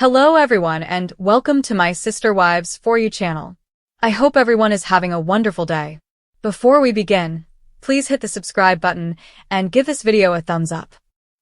Hello everyone and welcome to my Sister Wives For You channel. I hope everyone is having a wonderful day. Before we begin, please hit the subscribe button and give this video a thumbs up.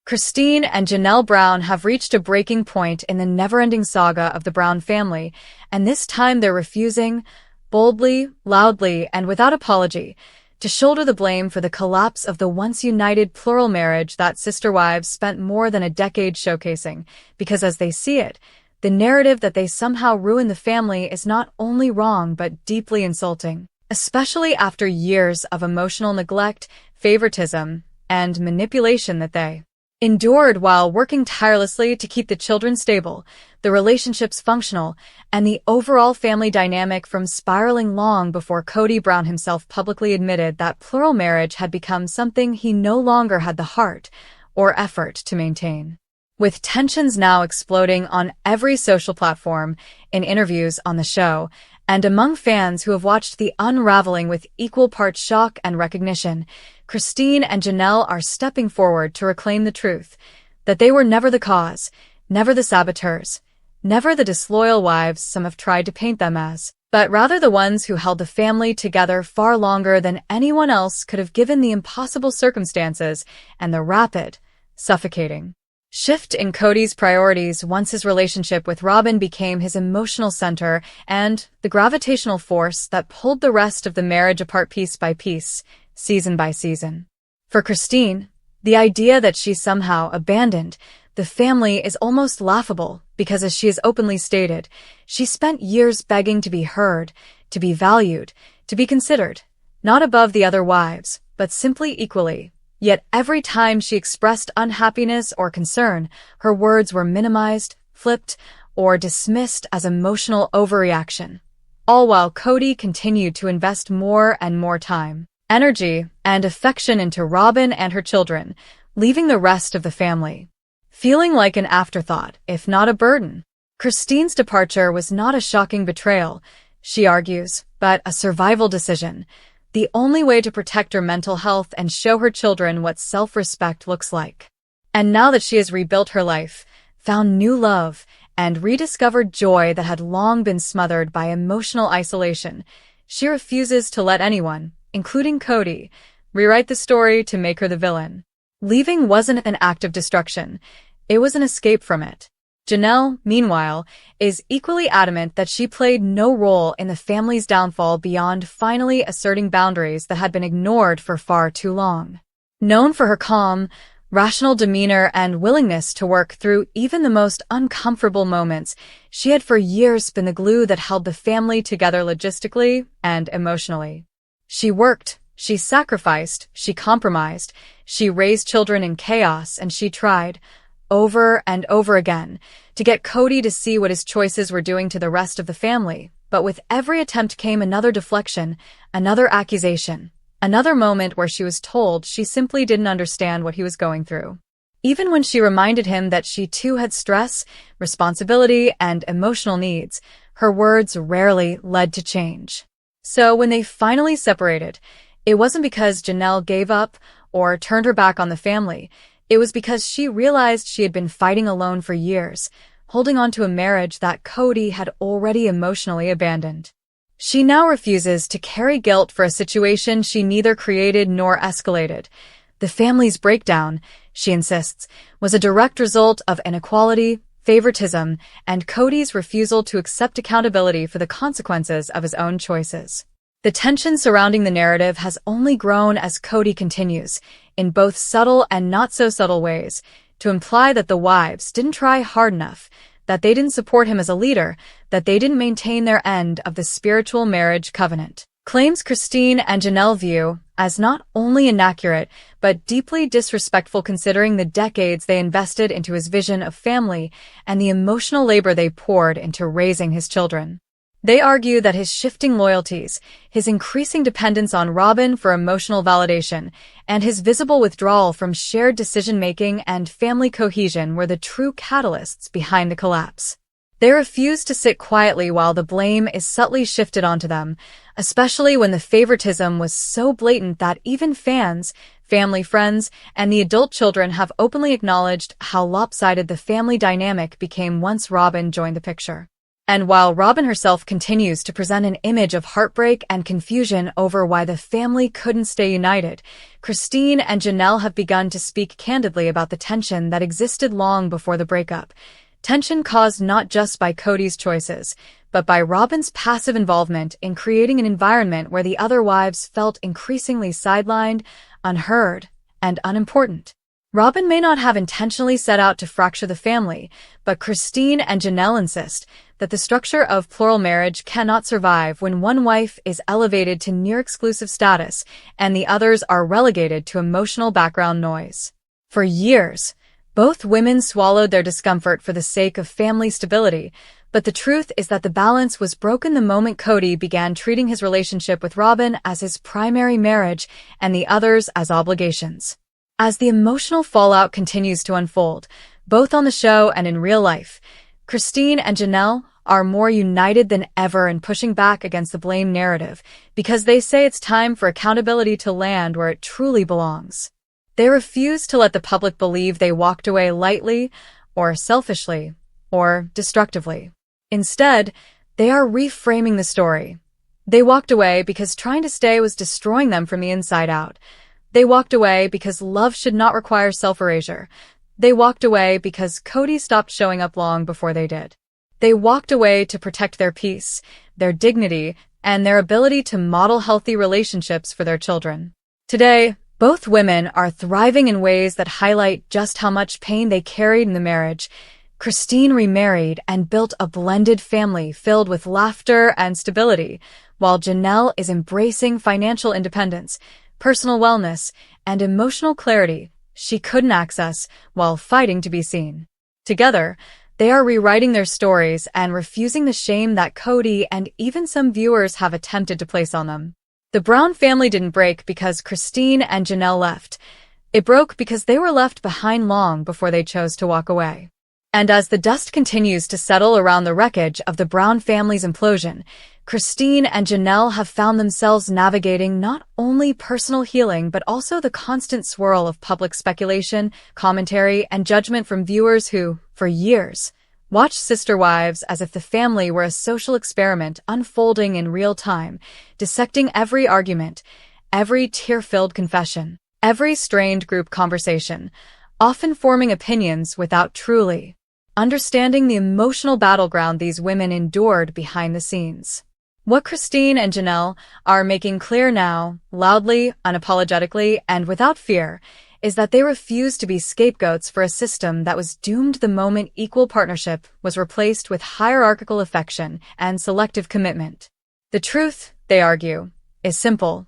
Christine and Janelle Brown have reached a breaking point in the never-ending saga of the Brown family, and this time they're refusing, boldly, loudly, and without apology, to shoulder the blame for the collapse of the once-united plural marriage that Sister Wives spent more than a decade showcasing, because as they see it, the narrative that they somehow ruined the family is not only wrong but deeply insulting, especially after years of emotional neglect, favoritism, and manipulation that they endured while working tirelessly to keep the children stable, the relationships functional, and the overall family dynamic from spiraling long before Kody Brown himself publicly admitted that plural marriage had become something he no longer had the heart or effort to maintain. With tensions now exploding on every social platform, in interviews on the show, and among fans who have watched the unraveling with equal parts shock and recognition, Christine and Janelle are stepping forward to reclaim the truth, that they were never the cause, never the saboteurs, never the disloyal wives some have tried to paint them as, but rather the ones who held the family together far longer than anyone else could have given the impossible circumstances and the rapid, suffocating shift in Kody's priorities once his relationship with Robyn became his emotional center and the gravitational force that pulled the rest of the marriage apart piece by piece, season by season. For Christine, the idea that she somehow abandoned the family is almost laughable because, as she has openly stated, she spent years begging to be heard, to be valued, to be considered, not above the other wives, but simply equally. Yet every time she expressed unhappiness or concern, her words were minimized, flipped, or dismissed as emotional overreaction. All while Kody continued to invest more and more time, energy, and affection into Robyn and her children, leaving the rest of the family feeling like an afterthought, if not a burden. Christine's departure was not a shocking betrayal, she argues, but a survival decision, the only way to protect her mental health and show her children what self-respect looks like. And now that she has rebuilt her life, found new love, and rediscovered joy that had long been smothered by emotional isolation, she refuses to let anyone, including Kody, rewrite the story to make her the villain. Leaving wasn't an act of destruction, it was an escape from it. Janelle, meanwhile, is equally adamant that she played no role in the family's downfall beyond finally asserting boundaries that had been ignored for far too long. Known for her calm, rational demeanor and willingness to work through even the most uncomfortable moments, she had for years been the glue that held the family together logistically and emotionally. She worked, she sacrificed, she compromised, she raised children in chaos, and she tried, over and over again, to get Kody to see what his choices were doing to the rest of the family, but with every attempt came another deflection, another accusation, another moment where she was told she simply didn't understand what he was going through. Even when she reminded him that she too had stress, responsibility, and emotional needs, her words rarely led to change. So when they finally separated, it wasn't because Janelle gave up or turned her back on the family. It was because she realized she had been fighting alone for years, holding on to a marriage that Kody had already emotionally abandoned. She now refuses to carry guilt for a situation she neither created nor escalated. The family's breakdown, she insists, was a direct result of inequality, favoritism, and Kody's refusal to accept accountability for the consequences of his own choices. The tension surrounding the narrative has only grown as Kody continues, in both subtle and not-so-subtle ways, to imply that the wives didn't try hard enough, that they didn't support him as a leader, that they didn't maintain their end of the spiritual marriage covenant. Claims Christine and Janelle view as not only inaccurate, but deeply disrespectful considering the decades they invested into his vision of family and the emotional labor they poured into raising his children. They argue that his shifting loyalties, his increasing dependence on Robyn for emotional validation, and his visible withdrawal from shared decision-making and family cohesion were the true catalysts behind the collapse. They refuse to sit quietly while the blame is subtly shifted onto them, especially when the favoritism was so blatant that even fans, family friends, and the adult children have openly acknowledged how lopsided the family dynamic became once Robin joined the picture. And while Robin herself continues to present an image of heartbreak and confusion over why the family couldn't stay united, Christine and Janelle have begun to speak candidly about the tension that existed long before the breakup. Tension caused not just by Cody's choices, but by Robin's passive involvement in creating an environment where the other wives felt increasingly sidelined, unheard, and unimportant. Robin may not have intentionally set out to fracture the family, but Christine and Janelle insist that the structure of plural marriage cannot survive when one wife is elevated to near-exclusive status and the others are relegated to emotional background noise. For years, both women swallowed their discomfort for the sake of family stability, but the truth is that the balance was broken the moment Cody began treating his relationship with Robin as his primary marriage and the others as obligations. As the emotional fallout continues to unfold, both on the show and in real life, Christine and Janelle are more united than ever in pushing back against the blame narrative because they say it's time for accountability to land where it truly belongs. They refuse to let the public believe they walked away lightly, or selfishly, or destructively. Instead, they are reframing the story. They walked away because trying to stay was destroying them from the inside out. They walked away because love should not require self-erasure. They walked away because Cody stopped showing up long before they did. They walked away to protect their peace, their dignity, and their ability to model healthy relationships for their children. Today, both women are thriving in ways that highlight just how much pain they carried in the marriage. Christine remarried and built a blended family filled with laughter and stability, while Janelle is embracing financial independence, personal wellness, and emotional clarity she couldn't access while fighting to be seen. Together, they are rewriting their stories and refusing the shame that Cody and even some viewers have attempted to place on them. The Brown family didn't break because Christine and Janelle left. It broke because they were left behind long before they chose to walk away. And as the dust continues to settle around the wreckage of the Brown family's implosion, Christine and Janelle have found themselves navigating not only personal healing but also the constant swirl of public speculation, commentary, and judgment from viewers who, for years, watched Sister Wives as if the family were a social experiment unfolding in real time, dissecting every argument, every tear-filled confession, every strained group conversation, often forming opinions without truly understanding the emotional battleground these women endured behind the scenes. What Christine and Janelle are making clear now, loudly, unapologetically, and without fear, is that they refuse to be scapegoats for a system that was doomed the moment equal partnership was replaced with hierarchical affection and selective commitment. The truth, they argue, is simple.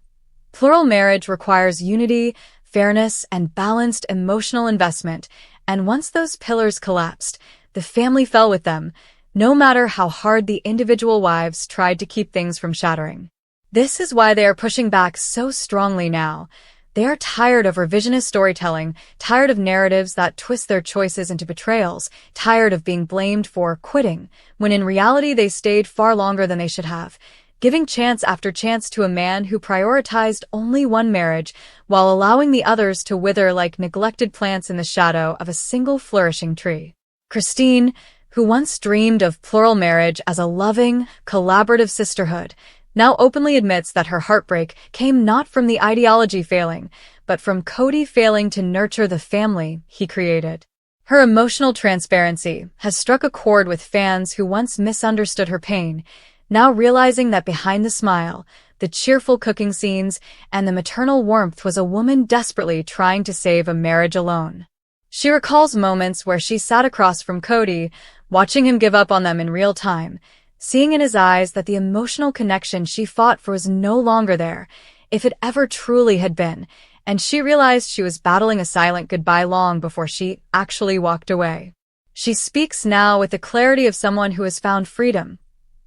Plural marriage requires unity, fairness, and balanced emotional investment, and once those pillars collapsed, the family fell with them, no matter how hard the individual wives tried to keep things from shattering. This is why they are pushing back so strongly now. They are tired of revisionist storytelling, tired of narratives that twist their choices into betrayals, tired of being blamed for quitting, when in reality they stayed far longer than they should have, giving chance after chance to a man who prioritized only one marriage while allowing the others to wither like neglected plants in the shadow of a single flourishing tree. Christine, who once dreamed of plural marriage as a loving, collaborative sisterhood, now openly admits that her heartbreak came not from the ideology failing, but from Cody failing to nurture the family he created. Her emotional transparency has struck a chord with fans who once misunderstood her pain, now realizing that behind the smile, the cheerful cooking scenes, and the maternal warmth was a woman desperately trying to save a marriage alone. She recalls moments where she sat across from Cody, watching him give up on them in real time, seeing in his eyes that the emotional connection she fought for was no longer there, if it ever truly had been, and she realized she was battling a silent goodbye long before she actually walked away. She speaks now with the clarity of someone who has found freedom.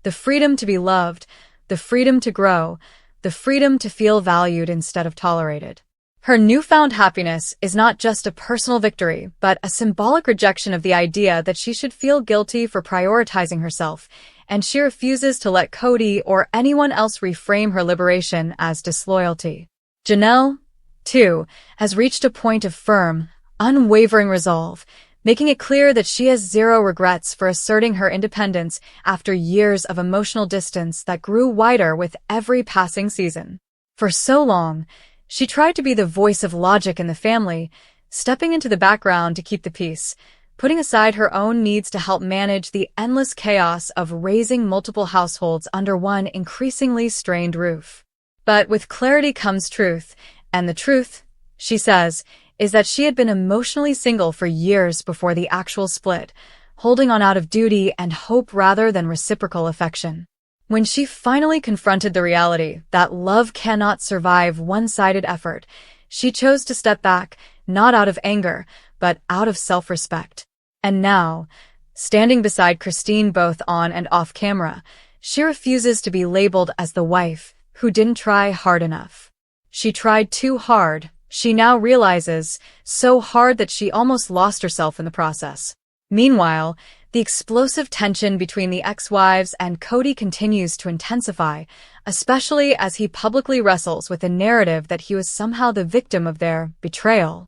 The freedom to be loved, the freedom to grow, the freedom to feel valued instead of tolerated. Her newfound happiness is not just a personal victory, but a symbolic rejection of the idea that she should feel guilty for prioritizing herself, and she refuses to let Cody or anyone else reframe her liberation as disloyalty. Janelle, too, has reached a point of firm, unwavering resolve, making it clear that she has zero regrets for asserting her independence after years of emotional distance that grew wider with every passing season. For so long, she tried to be the voice of logic in the family, stepping into the background to keep the peace, putting aside her own needs to help manage the endless chaos of raising multiple households under one increasingly strained roof. But with clarity comes truth, and the truth, she says, is that she had been emotionally single for years before the actual split, holding on out of duty and hope rather than reciprocal affection. When she finally confronted the reality that love cannot survive one-sided effort, she chose to step back, not out of anger, but out of self-respect. And now, standing beside Christine both on and off camera, she refuses to be labeled as the wife who didn't try hard enough. She tried too hard, she now realizes, so hard that she almost lost herself in the process. Meanwhile, the explosive tension between the ex-wives and Cody continues to intensify, especially as he publicly wrestles with the narrative that he was somehow the victim of their betrayal.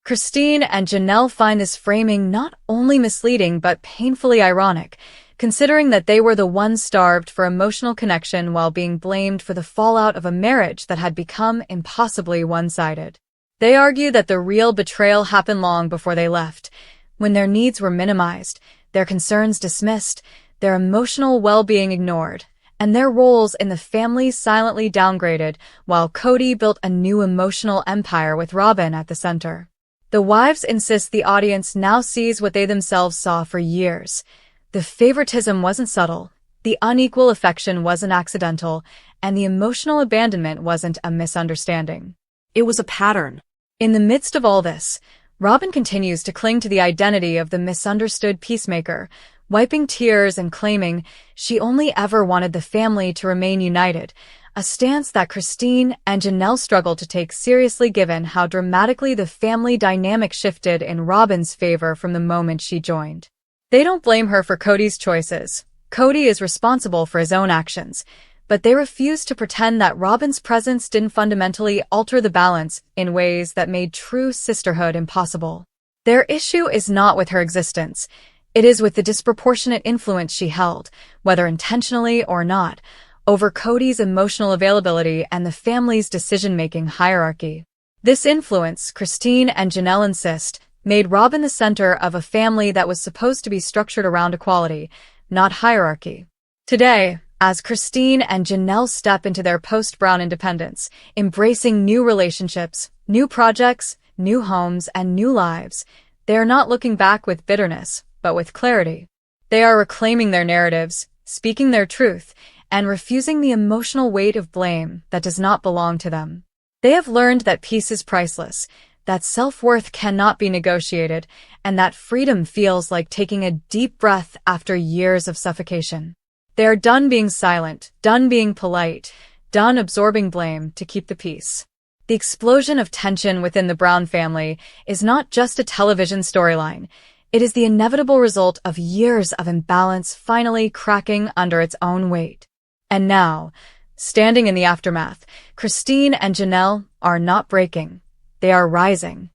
Christine and Janelle find this framing not only misleading but painfully ironic, considering that they were the ones starved for emotional connection while being blamed for the fallout of a marriage that had become impossibly one-sided. They argue that the real betrayal happened long before they left, when their needs were minimized, their concerns dismissed, their emotional well-being ignored, and their roles in the family silently downgraded while Cody built a new emotional empire with Robin at the center. The wives insist the audience now sees what they themselves saw for years. The favoritism wasn't subtle, the unequal affection wasn't accidental, and the emotional abandonment wasn't a misunderstanding. It was a pattern. In the midst of all this, Robin continues to cling to the identity of the misunderstood peacemaker, wiping tears and claiming she only ever wanted the family to remain united, a stance that Christine and Janelle struggle to take seriously given how dramatically the family dynamic shifted in Robin's favor from the moment she joined. They don't blame her for Cody's choices. Cody is responsible for his own actions, but they refuse to pretend that Robin's presence didn't fundamentally alter the balance in ways that made true sisterhood impossible. Their issue is not with her existence. It is with the disproportionate influence she held, whether intentionally or not, over Cody's emotional availability and the family's decision-making hierarchy. This influence, Christine and Janelle insist, made Robin the center of a family that was supposed to be structured around equality, not hierarchy. Today, as Christine and Janelle step into their post-Brown independence, embracing new relationships, new projects, new homes, and new lives, they are not looking back with bitterness, but with clarity. They are reclaiming their narratives, speaking their truth, and refusing the emotional weight of blame that does not belong to them. They have learned that peace is priceless, that self-worth cannot be negotiated, and that freedom feels like taking a deep breath after years of suffocation. They are done being silent, done being polite, done absorbing blame to keep the peace. The explosion of tension within the Brown family is not just a television storyline. It is the inevitable result of years of imbalance finally cracking under its own weight. And now, standing in the aftermath, Christine and Janelle are not breaking. They are rising.